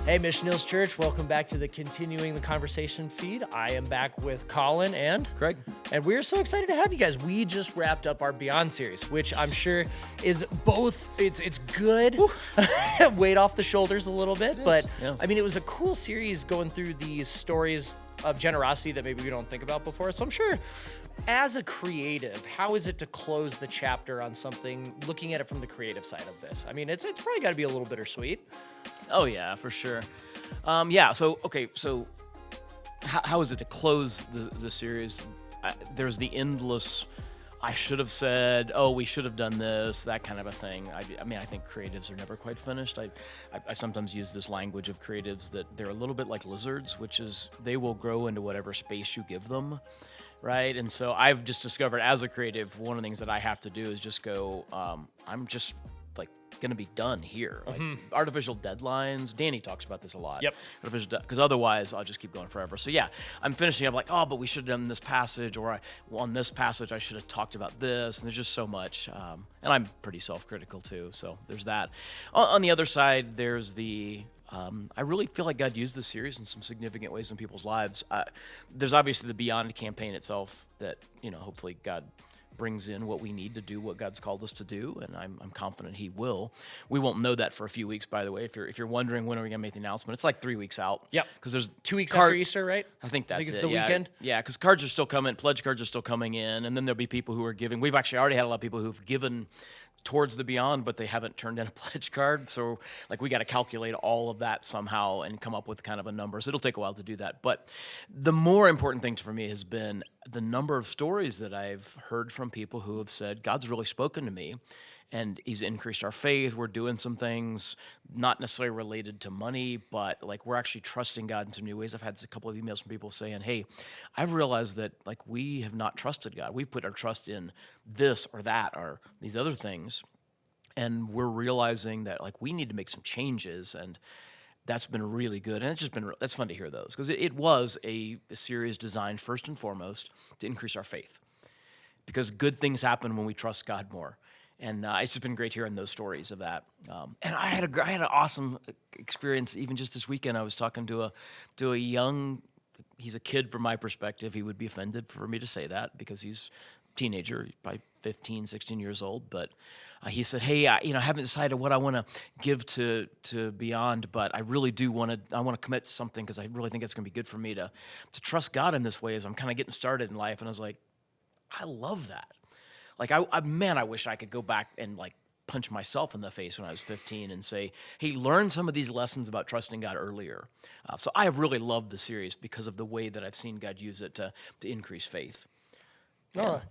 Hey, Mission Hills Church, welcome back to the Continuing the Conversation feed. I am back with Colin and Craig. And we're so excited to have you guys. We just wrapped up our Beyond series, which I'm sure is both, it's good, weight off the shoulders a little bit, but yeah. I mean, it was a cool series going through these stories of generosity that maybe we don't think about before. So I'm sure as a creative, how is it to close the chapter on something, looking at it from the creative side of this? I mean, it's probably got to be a little bittersweet. Oh yeah, for sure. So how is it to close the series? There's the endless, I should have said, oh, we should have done this, that kind of a thing. I mean, I think creatives are never quite finished. I sometimes use this language of creatives that they're a little bit like lizards, which is they will grow into whatever space you give them, right? And so I've just discovered as a creative, one of the things that I have to do is just go, I'm just like going to be done here. Like artificial deadlines. Danny talks about this a lot. Yep. Because otherwise I'll just keep going forever. So yeah, I'm finishing up like, oh, but we should have done this passage, or on this passage I should have talked about this. And there's just so much. And I'm pretty self-critical too. So there's that. On the other side, there's the I really feel like God used this series in some significant ways in people's lives. There's obviously the Beyond campaign itself that, hopefully God brings in what we need to do what God's called us to do, and I'm confident He will. We won't know that for a few weeks, by the way. If you're wondering when are we going to make the announcement, it's like 3 weeks out. Yep. Because there's 2 weeks after Easter, right? I think that's it's it. the weekend. Yeah, because cards are still coming, pledge cards are still coming in, and then there'll be people who are giving. We've actually already had a lot of people who've given towards the Beyond, but they haven't turned in a pledge card. So we got to calculate all of that somehow and come up with kind of a number. So it'll take a while to do that. But the more important thing for me has been the number of stories that I've heard from people who have said, God's really spoken to me and He's increased our faith. We're doing some things not necessarily related to money, but like we're actually trusting God in some new ways. I've had a couple of emails from people saying, hey, I've realized that like we have not trusted God. We've put our trust in this or that or these other things. And we're realizing that like we need to make some changes, and that's been really good. And it's just been, that's fun to hear those, because it was a series designed first and foremost to increase our faith, because good things happen when we trust God more. And it's just been great hearing those stories of that. And I had an awesome experience even just this weekend. I was talking to a young, he's a kid from my perspective. He would be offended for me to say that because he's a teenager, probably 15, 16 years old. But he said, hey, I haven't decided what I want to give to Beyond, but I really do want to commit to something because I really think it's going to be good for me to trust God in this way as I'm kind of getting started in life. And I was like, I love that. Like, I wish I could go back and, like, punch myself in the face when I was 15 and say, hey, learn some of these lessons about trusting God earlier. So I have really loved the series because of the way that I've seen God use it to increase faith. Yeah.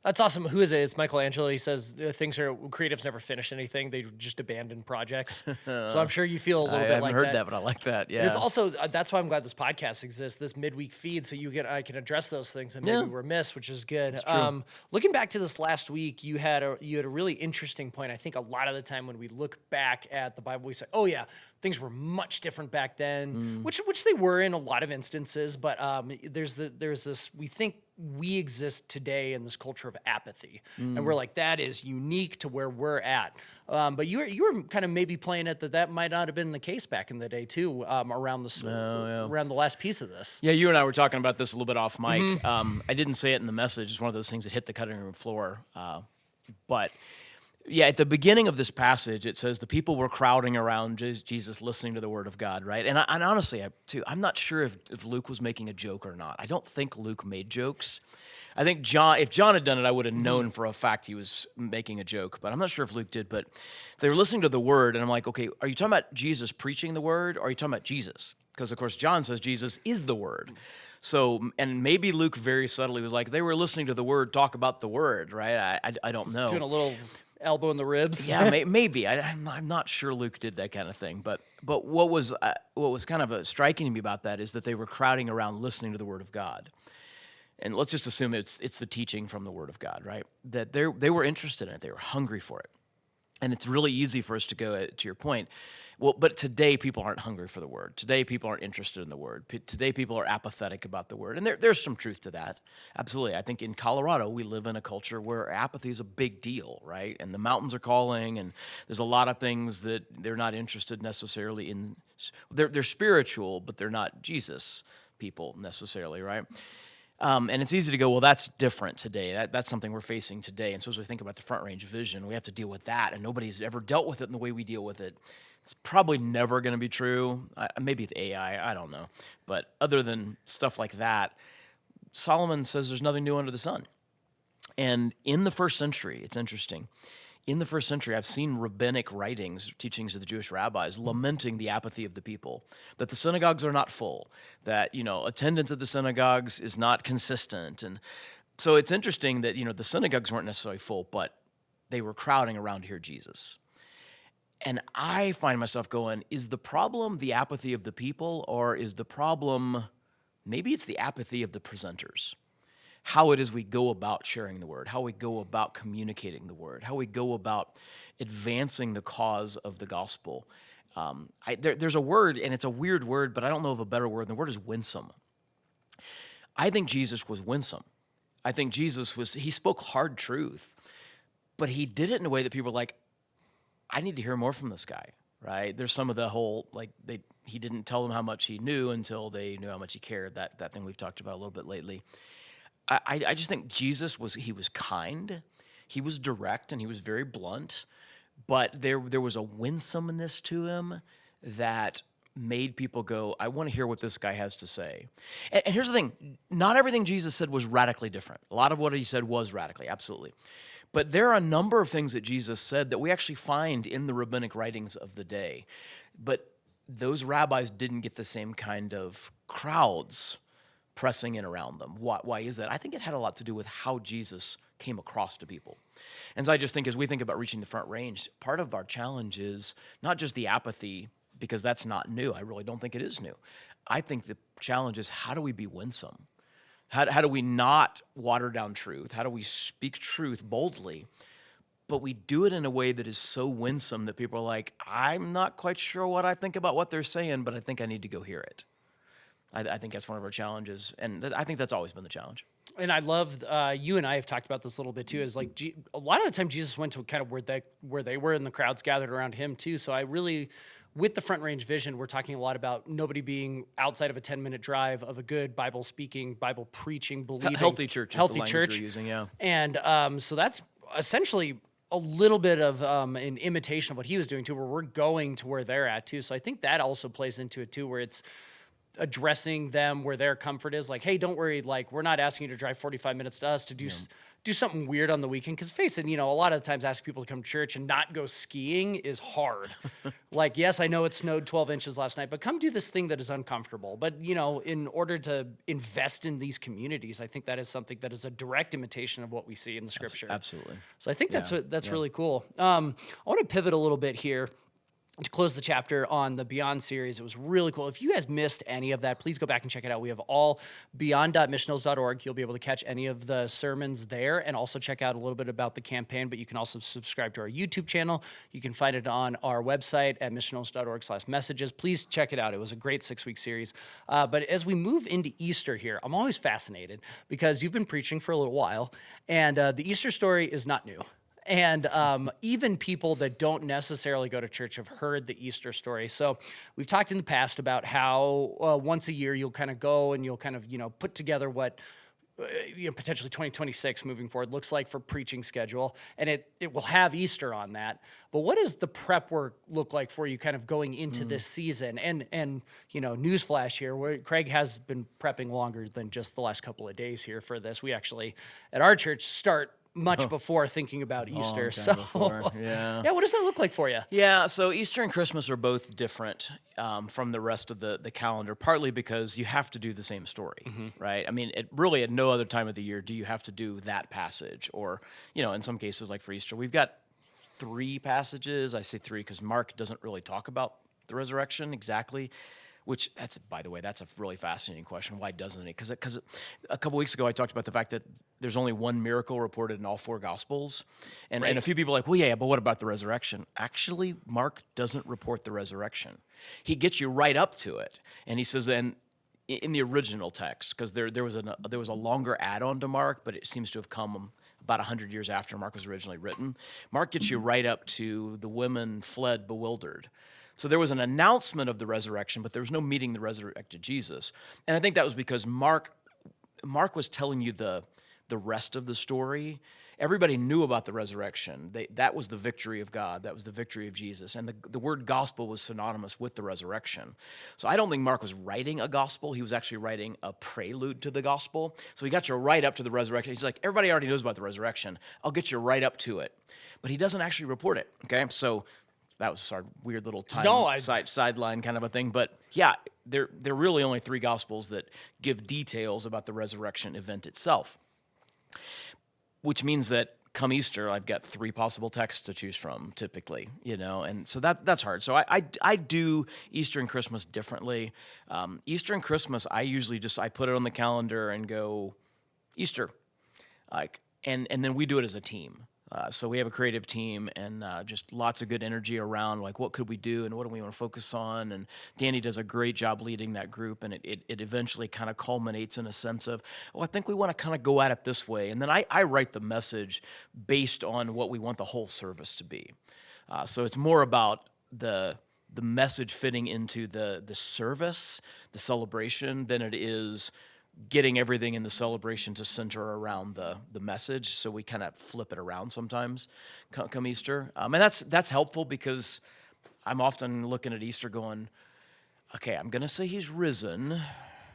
That's awesome. Who is it? It's Michelangelo. He says creatives never finish anything. They just abandon projects. So I'm sure you feel a little bit like that. I haven't heard that, but I like that. Yeah. And it's also, that's why I'm glad this podcast exists, this midweek feed, so I can address those things that maybe were missed, which is good. That's true. Looking back to this last week, you had a really interesting point. I think a lot of the time when we look back at the Bible, we say, oh yeah, things were much different back then, which they were in a lot of instances. But there's this, we think we exist today in this culture of apathy, and we're like, that is unique to where we're at. But you were kind of maybe playing it that might not have been the case back in the day too, around the last piece of this. Yeah, you and I were talking about this a little bit off mic. I didn't say it in the message. It's one of those things that hit the cutting room floor. But yeah, at the beginning of this passage, it says the people were crowding around Jesus listening to the word of God, right? And honestly, I'm not sure if Luke was making a joke or not. I don't think Luke made jokes. I think if John had done it, I would have known for a fact he was making a joke, but I'm not sure if Luke did. But they were listening to the word, and I'm like, okay, are you talking about Jesus preaching the word, or are you talking about Jesus? Because, of course, John says Jesus is the word. So, and maybe Luke very subtly was like, they were listening to the word talk about the word, right? I don't know. Doing a little elbow in the ribs. Yeah, maybe. I'm not sure Luke did that kind of thing. But what was kind of striking to me about that is that they were crowding around listening to the word of God. And let's just assume it's the teaching from the word of God, right? That they were interested in it. They were hungry for it. And it's really easy for us to go to your point. Well, but today people aren't hungry for the word. Today people aren't interested in the word. Today people are apathetic about the word. And there's some truth to that. Absolutely. I think in Colorado we live in a culture where apathy is a big deal, right? And the mountains are calling, and there's a lot of things that they're not interested necessarily in they're spiritual, but they're not Jesus people necessarily, right? And it's easy to go, well, that's different today. That's something we're facing today. And so as we think about the front range vision, we have to deal with that, and nobody's ever dealt with it in the way we deal with it. It's probably never going to be true. Maybe with AI, I don't know. But other than stuff like that, Solomon says there's nothing new under the sun. And in the first century, it's interesting. In the first century, I've seen rabbinic writings, teachings of the Jewish rabbis, lamenting the apathy of the people, that the synagogues are not full, that, attendance at the synagogues is not consistent. And so it's interesting that, the synagogues weren't necessarily full, but they were crowding around to hear Jesus. And I find myself going, is the problem the apathy of the people, or is the problem, maybe it's the apathy of the presenters? How it is we go about sharing the word, how we go about communicating the word, how we go about advancing the cause of the gospel. There's a word, and it's a weird word, but I don't know of a better word. The word is winsome. I think Jesus was winsome. I think Jesus he spoke hard truth, but he did it in a way that people were like, I need to hear more from this guy, right? There's some of the whole, he didn't tell them how much he knew until they knew how much he cared, that thing we've talked about a little bit lately. I just think Jesus was kind, he was direct, and he was very blunt, but there was a winsomeness to him that made people go, I want to hear what this guy has to say. And here's the thing, not everything Jesus said was radically different. A lot of what he said was radically, absolutely. But there are a number of things that Jesus said that we actually find in the rabbinic writings of the day. But those rabbis didn't get the same kind of crowds pressing in around them. Why is that? I think it had a lot to do with how Jesus came across to people. And so I just think as we think about reaching the front range, part of our challenge is not just the apathy, because that's not new. I really don't think it is new. I think the challenge is, how do we be winsome? How do we not water down truth? How do we speak truth boldly, but we do it in a way that is so winsome that people are like, I'm not quite sure what I think about what they're saying, but I think I need to go hear it. I think that's one of our challenges, and I think that's always been the challenge. And I love, you and I have talked about this a little bit too, is like a lot of the time Jesus went to kind of where they were and the crowds gathered around him too. So I really, with the front range vision, we're talking a lot about nobody being outside of a 10-minute drive of a good Bible speaking, Bible preaching, believing. Healthy church is the language church. we're using, yeah. And so that's essentially a little bit of an imitation of what he was doing too, where we're going to where they're at too. So I think that also plays into it too, where it's addressing them where their comfort is, like, hey, don't worry, like, we're not asking you to drive 45 minutes to us to do something weird on the weekend. Because face it, a lot of times asking people to come to church and not go skiing is hard. Like, yes, I know it snowed 12 inches last night, but come do this thing that is uncomfortable. But, in order to invest in these communities, I think that is something that is a direct imitation of what we see in the scripture. Absolutely. So I think that's really cool. I want to pivot a little bit here to close the chapter on the Beyond series. It was really cool. If you guys missed any of that, please go back and check it out. We have all beyond.missionals.org. You'll be able to catch any of the sermons there and also check out a little bit about the campaign, but you can also subscribe to our YouTube channel. You can find it on our website at missionals.org/messages. Please check it out. It was a great 6-week series. But as we move into Easter here, I'm always fascinated because you've been preaching for a little while, and the Easter story is not new. And even people that don't necessarily go to church have heard the Easter story. So we've talked in the past about how once a year you'll kind of go and you'll kind of, put together what potentially 2026 moving forward looks like for preaching schedule. And it will have Easter on that. But what does the prep work look like for you kind of going into this season? And newsflash here, where Craig has been prepping longer than just the last couple of days here for this. We actually, at our church, start much before thinking about Easter. So, yeah, what does that look like for you? Yeah, so Easter and Christmas are both different from the rest of the calendar, partly because you have to do the same story, right? I mean, really at no other time of the year do you have to do that passage, or, in some cases, like for Easter, we've got 3 passages. I say 3 because Mark doesn't really talk about the resurrection exactly. Which, by the way, that's a really fascinating question. Why doesn't it? Because a couple weeks ago I talked about the fact that there's only one miracle reported in all 4 Gospels. And a few people are like, well, yeah, but what about the resurrection? Actually, Mark doesn't report the resurrection. He gets you right up to it. And he says then, in the original text, because there was a longer add-on to Mark, but it seems to have come about 100 years after Mark was originally written. Mark gets you right up to the women fled bewildered. So there was an announcement of the resurrection, but there was no meeting the resurrected Jesus. And I think that was because Mark was telling you the rest of the story. Everybody knew about the resurrection. That was the victory of God. That was the victory of Jesus. And the word gospel was synonymous with the resurrection. So I don't think Mark was writing a gospel. He was actually writing a prelude to the gospel. So he got you right up to the resurrection. He's like, everybody already knows about the resurrection. I'll get you right up to it. But he doesn't actually report it, okay? So that was our weird little sideline kind of a thing. But yeah, there are really only 3 gospels that give details about the resurrection event itself. Which means that come Easter, I've got 3 possible texts to choose from, typically, and so that's hard. So I do Easter and Christmas differently. Easter and Christmas, I usually I put it on the calendar and go Easter, and then we do it as a team. So we have a creative team and just lots of good energy around, like, what could we do and what do we want to focus on? And Danny does a great job leading that group, and it eventually kind of culminates in a sense of, I think we want to kind of go at it this way. And then I write the message based on what we want the whole service to be. So it's more about the message fitting into the service, the celebration, than it is getting everything in the celebration to center around the message. So we kind of flip it around sometimes come Easter. And that's helpful because I'm often looking at Easter going, okay, I'm going to say he's risen.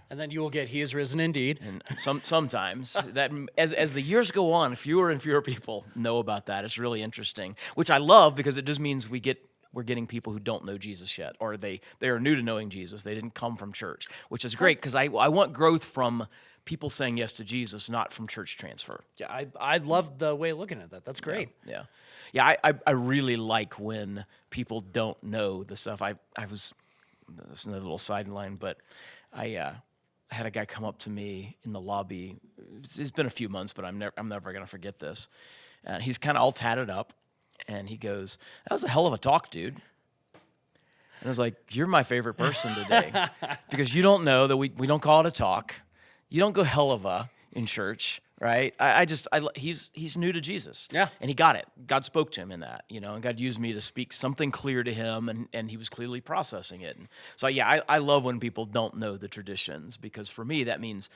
And then you will get, he is risen indeed. And sometimes that as the years go on, fewer and fewer people know about that. It's really interesting, which I love because it just means we're getting people who don't know Jesus yet, or they are new to knowing Jesus. They didn't come from church, which is great because I want growth from people saying yes to Jesus, not from church transfer. Yeah, I love the way of looking at that. That's great. Yeah. I really like when people don't know the stuff. I was, that's another little sideline, but I had a guy come up to me in the lobby. It's been a few months, but I'm never going to forget this. He's kind of all tatted up. And he goes, that was a hell of a talk, dude. And I was like, you're my favorite person today. Because you don't know that we don't call it a talk. You don't go hell of a in church, right? He's new to Jesus. Yeah. And he got it. God spoke to him in that, and God used me to speak something clear to him, and he was clearly processing it. And so, yeah, I love when people don't know the traditions, because for me, that means,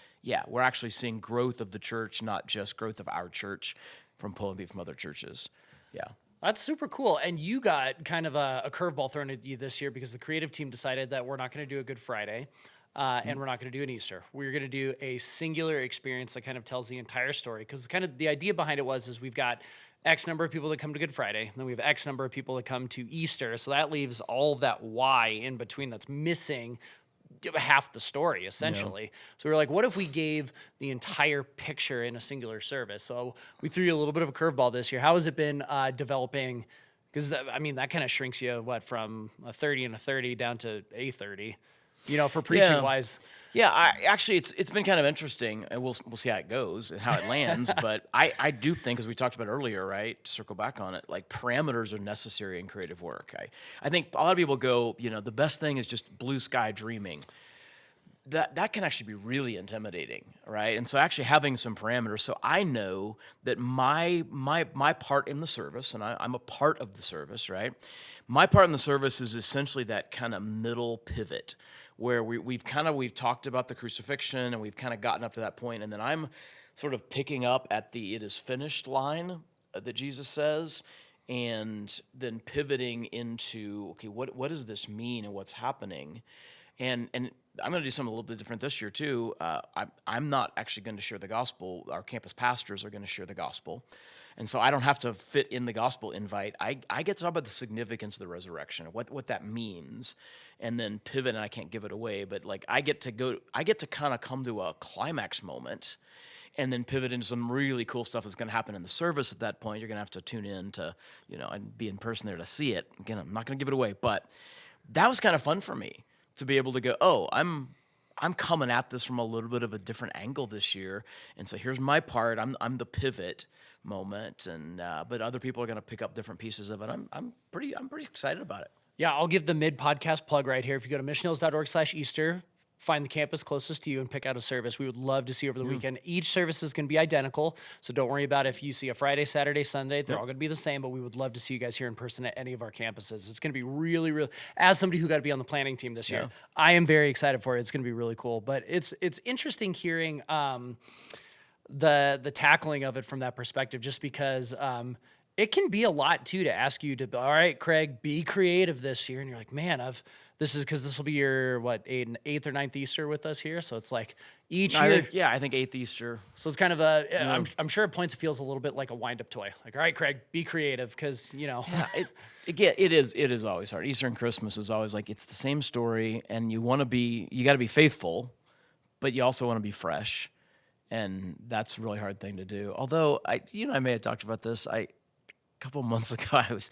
we're actually seeing growth of the church, not just growth of our church from pulling people from other churches. Yeah. That's super cool. And you got kind of a curveball thrown at you this year because the creative team decided that we're not going to do a Good Friday and we're not going to do an Easter. We're going to do a singular experience that kind of tells the entire story, because kind of the idea behind it is we've got X number of people that come to Good Friday, and then we have X number of people that come to Easter. So that leaves all of that Y in between that's missing half the story, essentially. Yeah. So we're like, what if we gave the entire picture in a singular service? So we threw you a little bit of a curveball this year. How has it been developing? Because, that kind of shrinks you, from a 30 and a 30 down to a 30, for preaching-wise. Yeah, it's been kind of interesting, and we'll see how it goes and how it lands. But I do think, as we talked about earlier, right, to circle back on it, like, parameters are necessary in creative work. I think a lot of people go, the best thing is just blue sky dreaming. That can actually be really intimidating, right? And so actually having some parameters, so I know that my part in the service, and I'm a part of the service, right? My part in the service is essentially that kind of middle pivot, where we've talked about the crucifixion, and we've kind of gotten up to that point, and then I'm sort of picking up at the "it is finished" line that Jesus says, and then pivoting into, okay, what does this mean and what's happening? And I'm going to do something a little bit different this year too. I'm not actually going to share the gospel. Our campus pastors are going to share the gospel. And so I don't have to fit in the gospel invite. I get to talk about the significance of the resurrection, what that means, and then pivot, and I can't give it away, but like I get to kind of come to a climax moment and then pivot into some really cool stuff that's going to happen in the service at that point. You're going to have to tune in to, and be in person there to see it. Again, I'm not going to give it away, but that was kind of fun for me to be able to go, I'm coming at this from a little bit of a different angle this year, and so here's my part. I'm the pivot moment, and but other people are going to pick up different pieces of it. I'm pretty excited about it. Yeah, I'll give the mid-podcast plug right here. If you go to missionhills.org/Easter, find the campus closest to you and pick out a service. We would love to see you over the weekend. Each service is going to be identical, so don't worry about if you see a Friday, Saturday, Sunday. They're all going to be the same, but we would love to see you guys here in person at any of our campuses. It's going to be really, really, as somebody who got to be on the planning team this year, I am very excited for it. It's going to be really cool. But it's interesting hearing the tackling of it from that perspective, just because it can be a lot too to ask you to, all right, Craig, be creative this year. And you're like, man, this will be your, eighth or ninth Easter with us here. So it's like each year. I think eighth Easter. So it's kind of I'm sure at points it feels a little bit like a wind-up toy. Like, all right, Craig, be creative, because, Yeah, it is always hard. Easter and Christmas is always like, it's the same story, and you got to be faithful, but you also want to be fresh. And that's a really hard thing to do. Although, I may have talked about this. A couple months ago, I was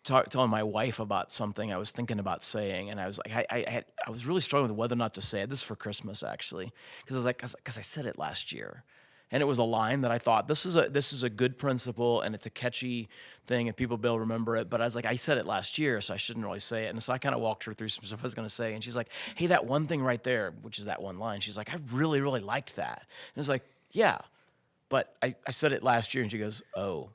telling my wife about something I was thinking about saying, and I was like, I was really struggling with whether or not to say it. This is for Christmas, actually, because I said it last year, and it was a line that I thought, this is a good principle, and it's a catchy thing, and people will be able to remember it. But I was like, I said it last year, so I shouldn't really say it. And so I kind of walked her through some stuff I was going to say, and she's like, hey, that one thing right there, which is that one line, she's like, I really, really liked that. And it's like, yeah, but I said it last year, and she goes, oh.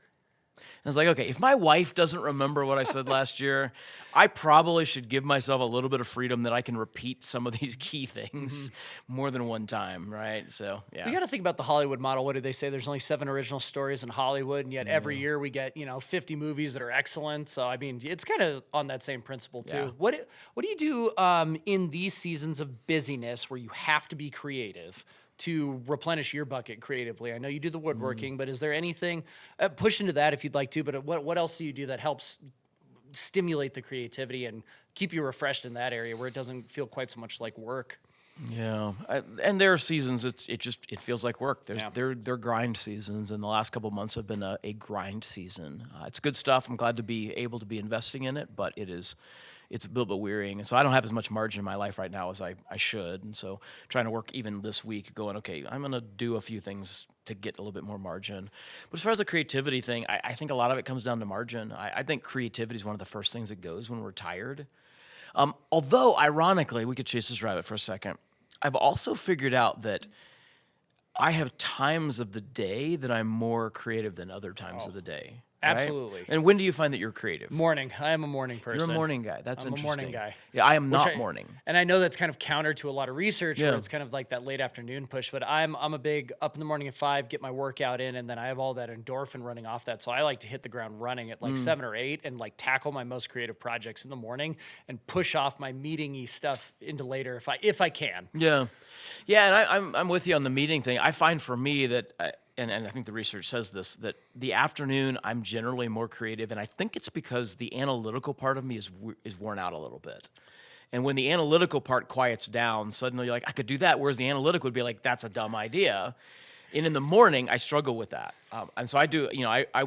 And I was like, okay, if my wife doesn't remember what I said last year, I probably should give myself a little bit of freedom that I can repeat some of these key things more than one time, right? So, yeah. We got to think about the Hollywood model. What did they say? There's only 7 original stories in Hollywood, and yet every year we get, 50 movies that are excellent. So, I mean, it's kind of on that same principle, too. Yeah. What do you do in these seasons of busyness where you have to be creative to replenish your bucket creatively? I know you do the woodworking, but is there anything, push into that if you'd like to, but what else do you do that helps stimulate the creativity and keep you refreshed in that area where it doesn't feel quite so much like work? Yeah, and there are seasons it feels like work. They're grind seasons, and the last couple of months have been a grind season. It's good stuff. I'm glad to be able to be investing in it, but it's a little bit wearying. And so I don't have as much margin in my life right now as I should. And so trying to work even this week going, okay, I'm going to do a few things to get a little bit more margin. But as far as the creativity thing, I think a lot of it comes down to margin. I think creativity is one of the first things that goes when we're tired. Although, ironically, we could chase this rabbit for a second. I've also figured out that I have times of the day that I'm more creative than other times of the day. Absolutely. Right? And when do you find that you're creative? Morning. I am a morning person. You're a morning guy. That's I'm interesting. a morning guy. Yeah, I am not morning. And I know that's kind of counter to a lot of research where Yeah. it's kind of like that late afternoon push, but I'm a big up in the morning at 5, get my workout in, and then I have all that endorphin running off that. So I like to hit the ground running at like 7 or 8 and like tackle my most creative projects in the morning and push off my meeting-y stuff into later if I can. Yeah. Yeah, and I'm with you on the meeting thing. I find for me that, and I think the research says this, that the afternoon I'm generally more creative, and I think it's because the analytical part of me is worn out a little bit. And when the analytical part quiets down, suddenly you're like, I could do that, whereas the analytic would be like, that's a dumb idea. And in the morning, I struggle with that. And so I do,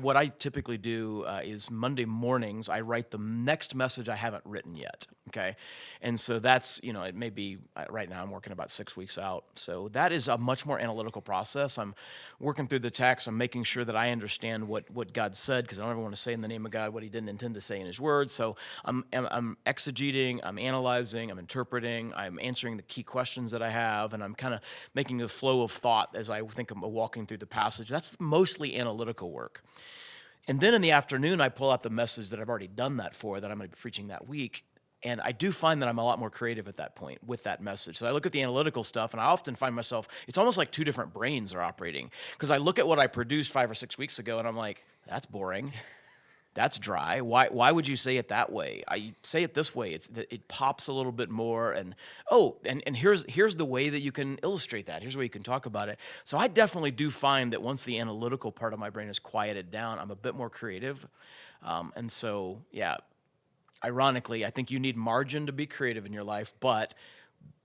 what I typically do is Monday mornings, I write the next message I haven't written yet, okay? And so that's, it may be, right now I'm working about 6 weeks out. So that is a much more analytical process. I'm working through the text. I'm making sure that I understand what God said, because I don't ever want to say in the name of God what he didn't intend to say in his word. So I'm exegeting, I'm analyzing, I'm interpreting, I'm answering the key questions that I have, and I'm kind of making the flow of thought as I think I'm walking through the passage. That's mostly analytical work. And then in the afternoon, I pull out the message that I've already done that for, that I'm going to be preaching that week. And I do find that I'm a lot more creative at that point with that message. So I look at the analytical stuff, and I often find myself, it's almost like 2 different brains are operating. Because I look at what I produced 5 or 6 weeks ago, and I'm like, that's boring. That's dry. Why would you say it that way? I say it this way. It pops a little bit more, and here's the way that you can illustrate that. Here's where you can talk about it. So I definitely do find that once the analytical part of my brain is quieted down, I'm a bit more creative. And so, yeah, ironically, I think you need margin to be creative in your life, but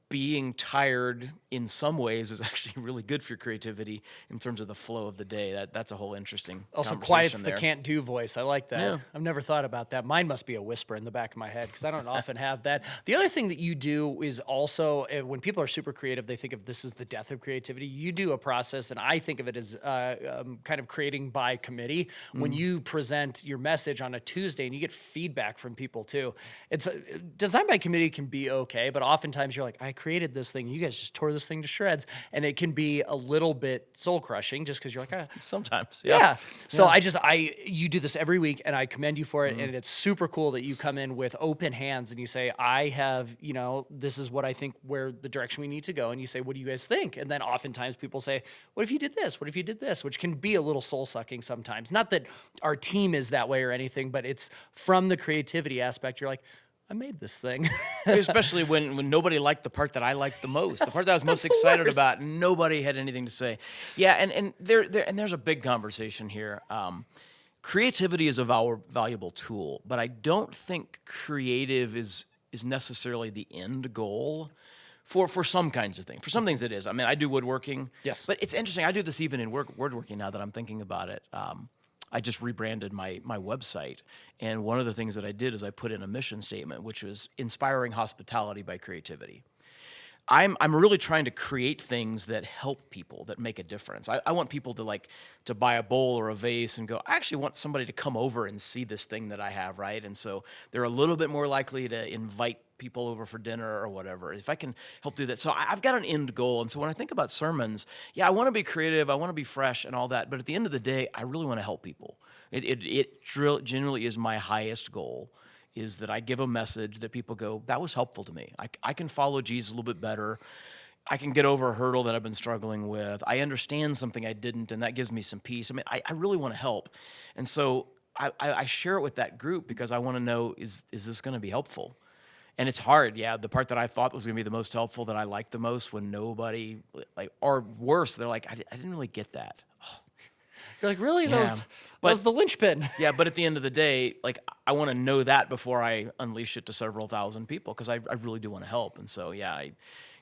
being tired in some ways is actually really good for your creativity in terms of the flow of the day. That's a whole interesting Also conversation quiets there. the can't do voice. I like that. Yeah. I've never thought about that. Mine must be a whisper in the back of my head because I don't often have that. The other thing that you do is also, when people are super creative, they think of this as the death of creativity. You do a process, and I think of it as kind of creating by committee. When you present your message on a Tuesday and you get feedback from people too. It's design by committee can be okay, but oftentimes you're like, I created this thing. You guys just tore this thing to shreds. And it can be a little bit soul crushing just because you're like, Sometimes. yeah. So you do this every week, and I commend you for it. And it's super cool that you come in with open hands and you say, I have, this is what I think where the direction we need to go. And you say, what do you guys think? And then oftentimes people say, what if you did this? What if you did this? Which can be a little soul sucking sometimes. Not that our team is that way or anything, but it's from the creativity aspect. You're like, I made this thing. Especially when nobody liked the part that I liked the most. The part that I was most excited about, nobody had anything to say. Yeah, and there's a big conversation here. Creativity is a valuable tool, but I don't think creative is necessarily the end goal for some kinds of things. For some things it is. I mean, I do woodworking. Yes. But it's interesting. I do this even in woodworking now that I'm thinking about it. I just rebranded my website, and one of the things that I did is I put in a mission statement, which was inspiring hospitality by creativity. I'm really trying to create things that help people, that make a difference. I want people to buy a bowl or a vase and go, I actually want somebody to come over and see this thing that I have, right? And so they're a little bit more likely to invite people over for dinner or whatever, if I can help do that. So I've got an end goal. And so when I think about sermons, I want to be creative, I want to be fresh and all that. But at the end of the day, I really want to help people. It generally is my highest goal, is that I give a message that people go, that was helpful to me. I can follow Jesus a little bit better. I can get over a hurdle that I've been struggling with. I understand something I didn't, and that gives me some peace. I mean, I really want to help. And so I share it with that group because I want to know, is this going to be helpful? And it's hard, the part that I thought was going to be the most helpful, that I liked the most, when nobody, or worse, they're like, I didn't really get that. Oh. You're like, really? That was the linchpin. Yeah, but at the end of the day, I want to know that before I unleash it to several thousand people, because I really do want to help. And so, I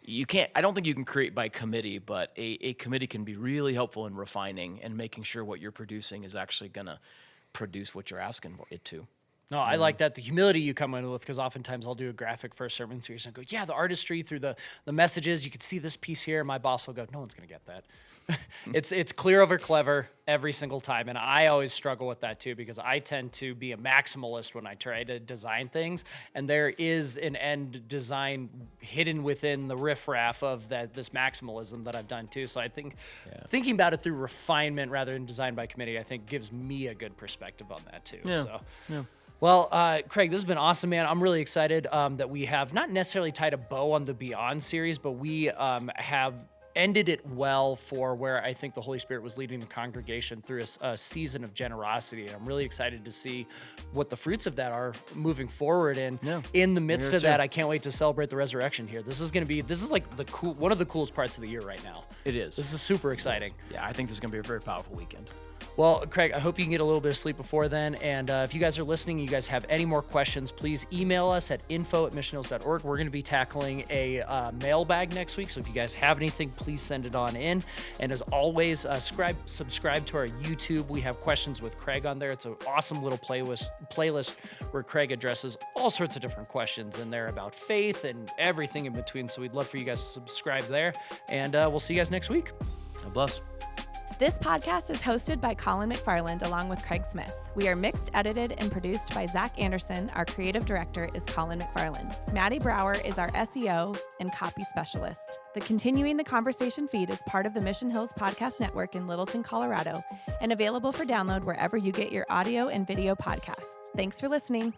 don't think you can create by committee, but a committee can be really helpful in refining and making sure what you're producing is actually going to produce what you're asking for it to. No, I like that. The humility you come in with, because oftentimes I'll do a graphic for a sermon series and go, the artistry through the messages, you could see this piece here. My boss will go, no one's going to get that. It's clear over clever every single time. And I always struggle with that too, because I tend to be a maximalist when I try to design things. And there is an end design hidden within the riffraff of this maximalism that I've done too. So I think thinking about it through refinement rather than design by committee, I think gives me a good perspective on that too. Yeah. Well, Craig, this has been awesome, man. I'm really excited that we have not necessarily tied a bow on the Beyond series, but we have ended it well for where I think the Holy Spirit was leading the congregation through a season of generosity. And I'm really excited to see what the fruits of that are moving forward. And in the midst of that, I can't wait to celebrate the resurrection here. This is like one of the coolest parts of the year right now. It is. This is super exciting. Yeah, I think this is going to be a very powerful weekend. Well, Craig, I hope you can get a little bit of sleep before then. And if you guys are listening, you guys have any more questions, please email us at info@missionhills.org. We're going to be tackling a mailbag next week. So if you guys have anything, please send it on in. And as always, subscribe to our YouTube. We have questions with Craig on there. It's an awesome little playlist where Craig addresses all sorts of different questions in there about faith and everything in between. So we'd love for you guys to subscribe there. And we'll see you guys next week. God bless. This podcast is hosted by Colin McFarland along with Craig Smith. We are mixed, edited, and produced by Zach Anderson. Our creative director is Colin McFarland. Maddie Brouwer is our SEO and copy specialist. The Continuing the Conversation feed is part of the Mission Hills Podcast Network in Littleton, Colorado, and available for download wherever you get your audio and video podcasts. Thanks for listening.